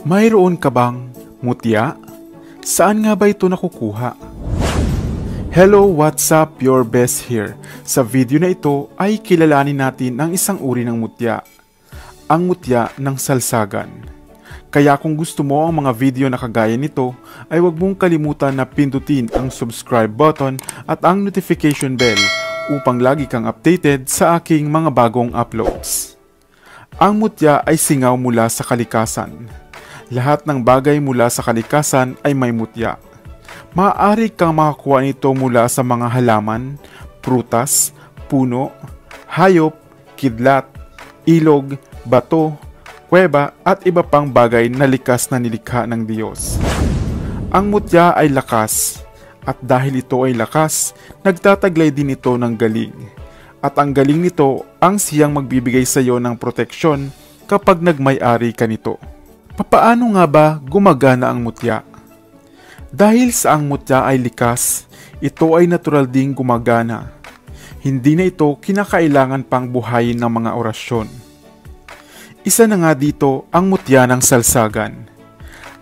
Mayroon ka bang mutya? Saan nga ba ito nakukuha? Hello, what's up? Your best here. Sa video na ito ay kilalanin natin ang isang uri ng mutya. Ang mutya ng salsagan. Kaya kung gusto mo ang mga video na kagaya nito, ay huwag mong kalimutan na pindutin ang subscribe button at ang notification bell upang lagi kang updated sa aking mga bagong uploads. Ang mutya ay singaw mula sa kalikasan. Lahat ng bagay mula sa kalikasan ay may mutya. Maaari kang makakuha nito mula sa mga halaman, prutas, puno, hayop, kidlat, ilog, bato, kuweba at iba pang bagay na likas na nilikha ng Diyos. Ang mutya ay lakas, at dahil ito ay lakas, nagtataglay din ito ng galing. At ang galing nito ang siyang magbibigay sa iyo ng proteksyon kapag nagmay-ari ka nito. Papaano nga ba gumagana ang mutya? Dahil sa ang mutya ay likas, ito ay natural ding gumagana. Hindi na ito kinakailangan pang buhayin ng mga orasyon. Isa na nga dito ang mutya ng salsagan.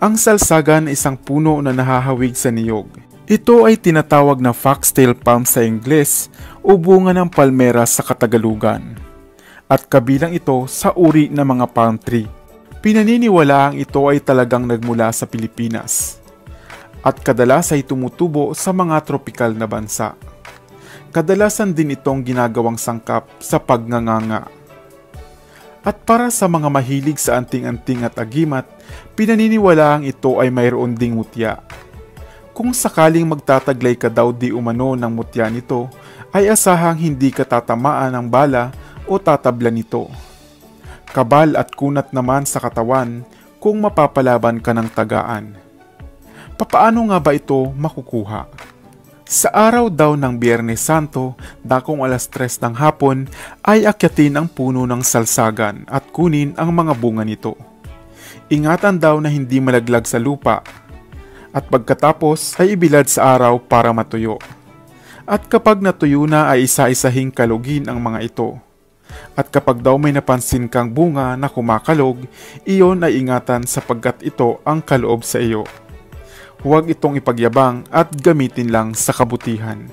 Ang salsagan ay isang puno na nahahawig sa niyog. Ito ay tinatawag na foxtail palm sa Ingles o bunga ng palmera sa Katagalugan. At kabilang ito sa uri ng mga palm tree. Pinaniniwalaang ito ay talagang nagmula sa Pilipinas at kadalas ay tumutubo sa mga tropikal na bansa. Kadalasan din itong ginagawang sangkap sa pagnganganga. At para sa mga mahilig sa anting-anting at agimat, pinaniniwalaang ito ay mayroon ding mutya. Kung sakaling magtataglay ka daw di umano ng mutya nito, ay asahang hindi ka tatamaan ng bala o tatablan nito. Kabal at kunat naman sa katawan kung mapapalaban ka ng tagaan. Papaano nga ba ito makukuha? Sa araw daw ng Biyernes Santo, dakong alas 3 ng hapon, ay akyatin ang puno ng salsagan at kunin ang mga bunga nito. Ingatan daw na hindi malaglag sa lupa at pagkatapos ay ibilad sa araw para matuyo. At kapag natuyo na ay isa-isahing kalugin ang mga ito. At kapag daw may napansin kang bunga na kumakalog, iyon ay ingatan sapagkat ito ang kaloob sa iyo. Huwag itong ipagyabang at gamitin lang sa kabutihan.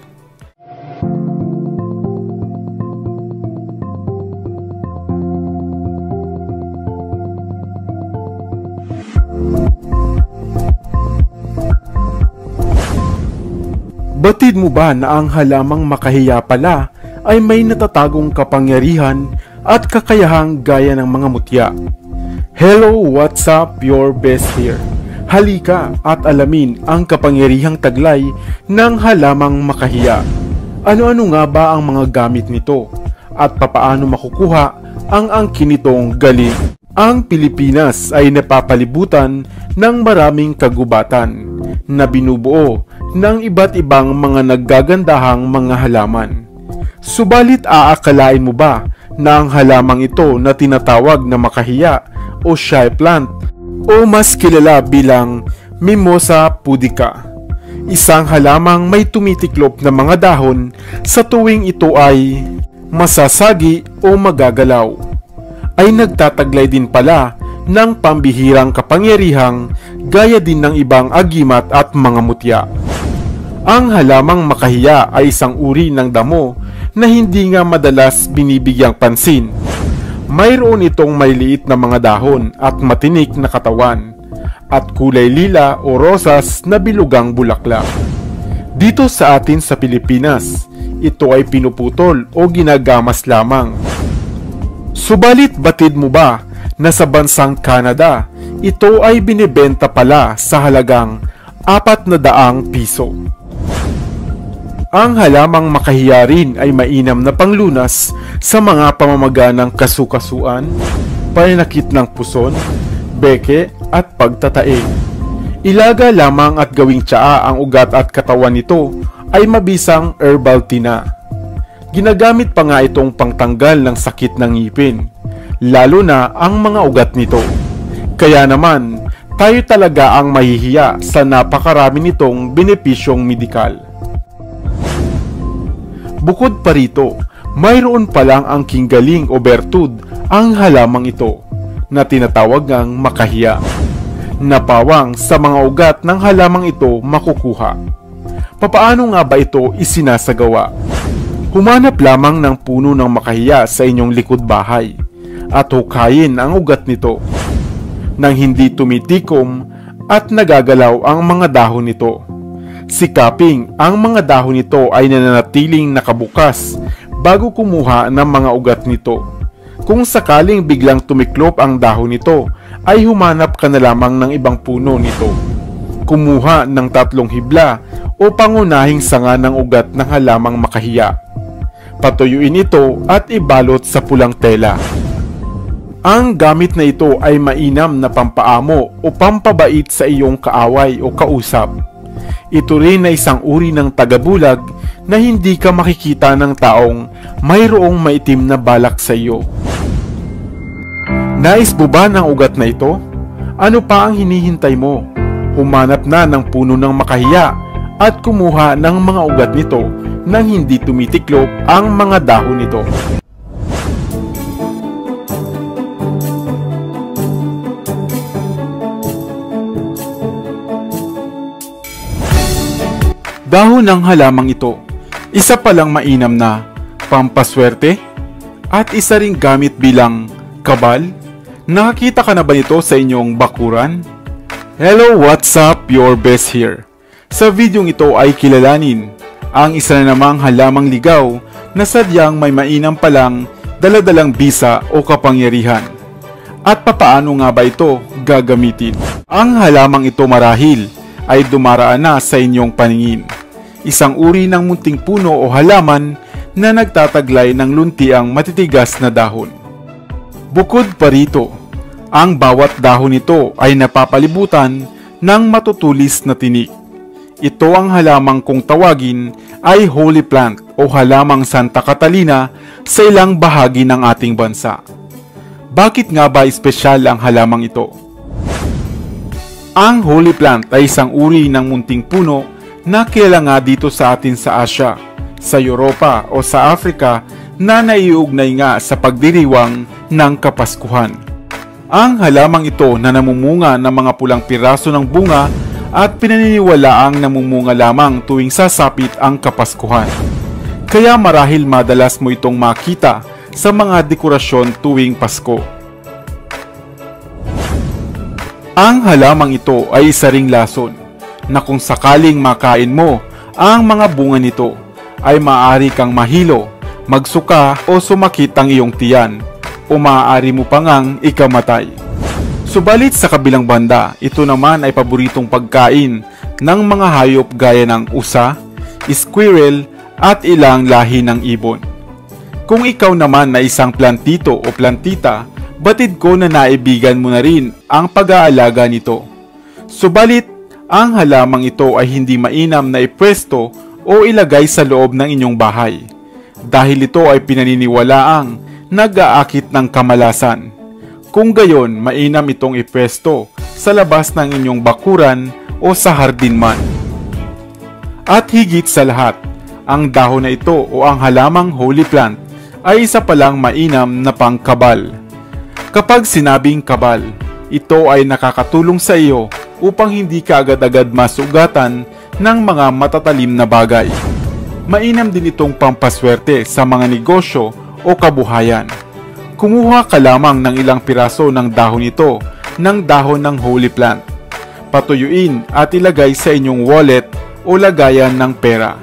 Batid mo ba na ang halamang makahiya pala ay may natatagong kapangyarihan at kakayahang gaya ng mga mutya? Hello, what's up? Your best here. Halika at alamin ang kapangyarihang taglay ng halamang makahiya. Ano-ano nga ba ang mga gamit nito? At papaano makukuha ang angkin nitong galing? Ang Pilipinas ay napapalibutan ng maraming kagubatan na binubuo ng iba't ibang mga naggagandahang mga halaman. Subalit aakalain mo ba na ang halamang ito na tinatawag na makahiya o shy plant o mas kilala bilang Mimosa pudica, isang halamang may tumitiklop na mga dahon sa tuwing ito ay masasagi o magagalaw, ay nagtataglay din pala ng pambihirang kapangyarihang gaya din ng ibang agimat at mga mutya. Ang halamang makahiya ay isang uri ng damo na hindi nga madalas binibigyang pansin. Mayroon itong may liit na mga dahon at matinik na katawan at kulay lila o rosas na bilugang bulaklak. Dito sa atin sa Pilipinas, ito ay pinuputol o ginagamas lamang. Subalit batid mo ba na sa bansang Canada, ito ay binibenta pala sa halagang 400 piso. Ang halamang makahiya rin ay mainam na panglunas sa mga pamamaganang kasukasuan, pananakit ng puson, beke at pagtatae. Ilaga lamang at gawing tsaa ang ugat at katawan nito ay mabisang herbal tea na. Ginagamit pa nga itong pangtanggal ng sakit ng ngipin, lalo na ang mga ugat nito. Kaya naman, tayo talaga ang mahihiya sa napakarami nitong benepisyong medikal. Bukod pa rito, mayroon palang angking galing o bertud ang halamang ito na tinatawag ngang makahiya. Napawang sa mga ugat ng halamang ito makukuha. Papaano nga ba ito isinasagawa? Humanap lamang ng puno ng makahiya sa inyong likod bahay at hukayin ang ugat nito. Nang hindi tumitikom at nagagalaw ang mga dahon nito, sikaping ang mga dahon nito ay nananatiling nakabukas bago kumuha ng mga ugat nito. Kung sakaling biglang tumiklop ang dahon nito, ay humanap ka na lamang ng ibang puno nito. Kumuha ng 3 hibla o pangunahing sanga ng ugat ng halamang makahiya. Patuyuin ito at ibalot sa pulang tela. Ang gamit na ito ay mainam na pampaamo o pampabait sa iyong kaaway o kausap. Ito rin ay isang uri ng tagabulag na hindi ka makikita ng taong mayroong maitim na balak sa iyo. Nais mo ba ng ugat na ito? Ano pa ang hinihintay mo? Humanap na ng puno ng makahiya at kumuha ng mga ugat nito nang hindi tumitiklop ang mga dahon nito. Dahon ng halamang ito, isa palang mainam na pampaswerte at isa ring gamit bilang kabal. Nakakita ka na ba nito sa inyong bakuran? Hello, what's up? Your best here. Sa videong ito ay kilalanin ang isa na namang halamang ligaw na sadyang may mainam palang daladalang bisa o kapangyarihan. At papaano nga ba ito gagamitin? Ang halamang ito marahil ay dumaraan na sa inyong paningin. Isang uri ng munting puno o halaman na nagtataglay ng luntiang matitigas na dahon. Bukod pa rito, ang bawat dahon nito ay napapalibutan ng matutulis na tinik. Ito ang halamang kung tawagin ay holy plant o halamang Santa Catalina sa ilang bahagi ng ating bansa. Bakit nga ba espesyal ang halamang ito? Ang holy plant ay isang uri ng munting puno na kilala nga dito sa atin sa Asia, sa Europa o sa Africa na naiugnay nga sa pagdiriwang ng Kapaskuhan. Ang halamang ito na namumunga ng mga pulang piraso ng bunga at pinaniniwalaang namumunga lamang tuwing sasapit ang Kapaskuhan. Kaya marahil madalas mo itong makita sa mga dekorasyon tuwing Pasko. Ang halamang ito ay isa ring lason na kung sakaling makain mo ang mga bunga nito ay maaari kang mahilo, magsuka o sumakit ang iyong tiyan o maaari mo pang ang ikamatay. Subalit sa kabilang banda, ito naman ay paboritong pagkain ng mga hayop gaya ng usa, squirrel at ilang lahi ng ibon. Kung ikaw naman na isang plantito o plantita, batid ko na naibigan mo na rin ang pag-aalaga nito. Subalit, ang halamang ito ay hindi mainam na ipwesto o ilagay sa loob ng inyong bahay dahil ito ay pinaniniwalaang nag-aakit ng kamalasan. Kung gayon, mainam itong ipwesto sa labas ng inyong bakuran o sa hardin man. At higit sa lahat, ang dahon na ito o ang halamang holy plant ay isa palang mainam na pangkabal. Kapag sinabing kabal, ito ay nakakatulong sa iyo upang hindi ka agad-agad masugatan ng mga matatalim na bagay. Mainam din itong pampaswerte sa mga negosyo o kabuhayan. Kumuha ka lamang ng ilang piraso ng dahon nito ng dahon ng holy plant. Patuyuin at ilagay sa inyong wallet o lagayan ng pera.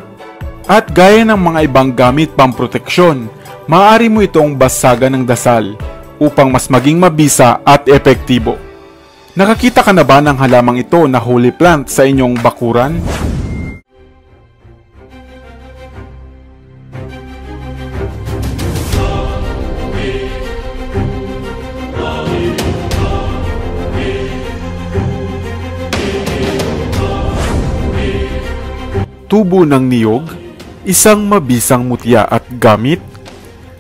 At gaya ng mga ibang gamit pamproteksyon, maaari mo itong basagan ng dasal upang mas maging mabisa at epektibo. Nakakita ka na ba ng halamang ito na holy plant sa inyong bakuran? Tubo ng niyog, isang mabisang mutya at gamit.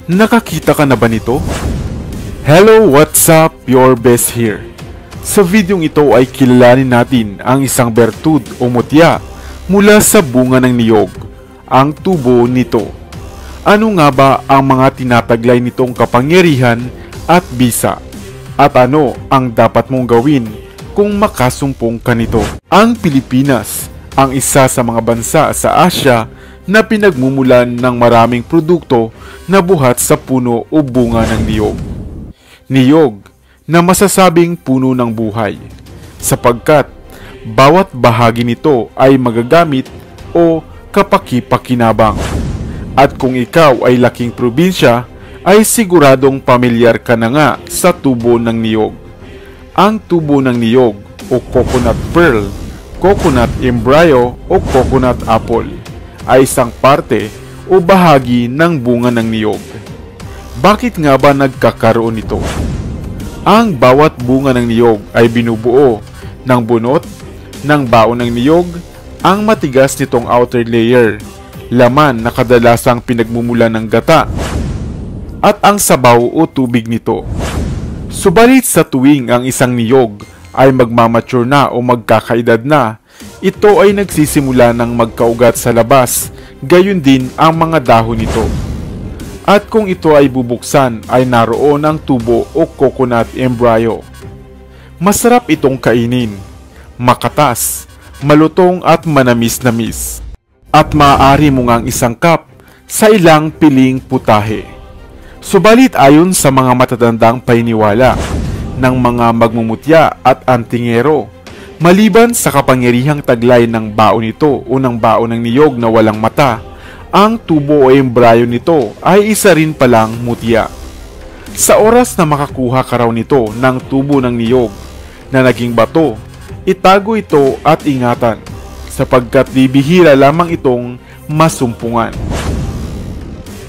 Nakakita ka na ba nito? Hello, what's up? Your best here. Sa videong ito ay kilalanin natin ang isang bertud o mutya mula sa bunga ng niyog, ang tubo nito. Ano nga ba ang mga tinataglay nitong kapangyarihan at bisa. At ano ang dapat mong gawin kung makasumpong ka nito? Ang Pilipinas ang isa sa mga bansa sa Asya na pinagmumulan ng maraming produkto na buhat sa puno o bunga ng niyog. Niyog na masasabing puno ng buhay, sapagkat bawat bahagi nito ay magagamit o kapaki-pakinabang. At kung ikaw ay laking probinsya, ay siguradong pamilyar ka na nga sa tubo ng niyog. Ang tubo ng niyog o coconut pearl, coconut embryo o coconut apple ay isang parte o bahagi ng bunga ng niyog. Bakit nga ba nagkakaroon nito? Ang bawat bunga ng niyog ay binubuo ng bunot, ng baon ng niyog, ang matigas nitong outer layer, laman na kadalasang pinagmumulan ng gata, at ang sabaw o tubig nito. Subalit sa tuwing ang isang niyog ay magmamature na o magkakaedad na, ito ay nagsisimula ng magkaugat sa labas, gayon din ang mga dahon nito. At kung ito ay bubuksan ay naroon ang tubo o coconut embryo. Masarap itong kainin, makatas, malutong at manamis-namis. At maaari mo ngang isangkap sa ilang piling putahe. Subalit ayon sa mga matatandang paniniwala ng mga magmumutya at antingero, maliban sa kapangyarihang taglay ng baon nito o ng baon ng niyog na walang mata, ang tubo o embryo nito ay isa rin palang mutya. Sa oras na makakuha ka raw nito ng tubo ng niyog na naging bato, itago ito at ingatan, sapagkat bibihira lamang itong masumpungan.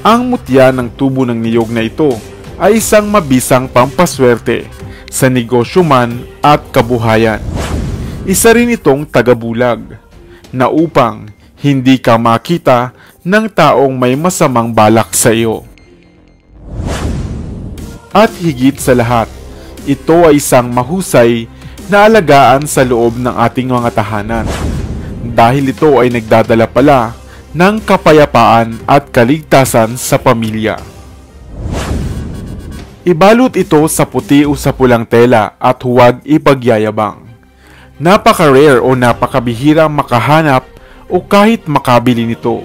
Ang mutya ng tubo ng niyog na ito ay isang mabisang pampaswerte sa negosyo man at kabuhayan. Isa rin itong tagabulag na upang hindi ka makita ng taong may masamang balak sa iyo. At higit sa lahat, ito ay isang mahusay na alagaan sa loob ng ating mga tahanan, dahil ito ay nagdadala pala ng kapayapaan at kaligtasan sa pamilya. Ibalot ito sa puti o sa pulang tela at huwag ipagyayabang. Napaka-rare o napakabihirang makahanap o kahit makabili nito,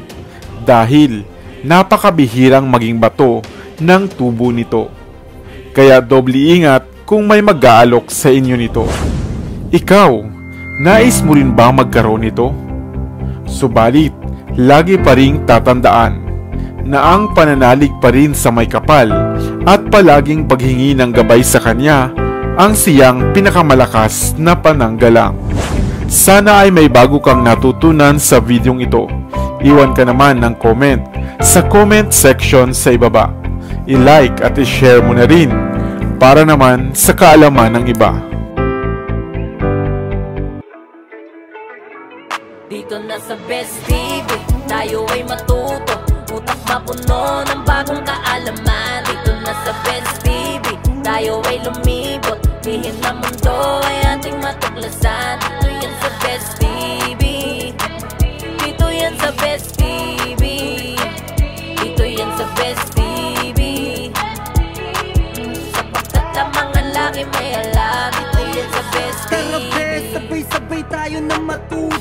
dahil napakabihirang maging bato ng tubo nito. Kaya doble ingat kung may mag-aalok sa inyo nito. Ikaw, nais mo rin ba magkaroon nito? Subalit, lagi pa ring tatandaan na ang pananalig pa rin sa may kapal at palaging paghingi ng gabay sa kanya ang siyang pinakamalakas na pananggalang. Sana ay may bago kang natutunan sa videong ito. Iwan ka naman ng comment sa comment section sa ibaba. I-like at i-share mo na rin para naman sa kaalaman ng iba. Dito na sa Best TV, tayo ay matuto, utak mapuno ng bagong kaalaman. Dito na sa Best TV, tayo ay lumibot, lihim na mundo ay ating matuklasan. Dito yan sa Best TV, dito yan sa Best TV, dito yan sa Best TV, sapagkat ang mga laki may alam. Dito yan sa Best TV. Tara, sabay-sabay tayo na matuto.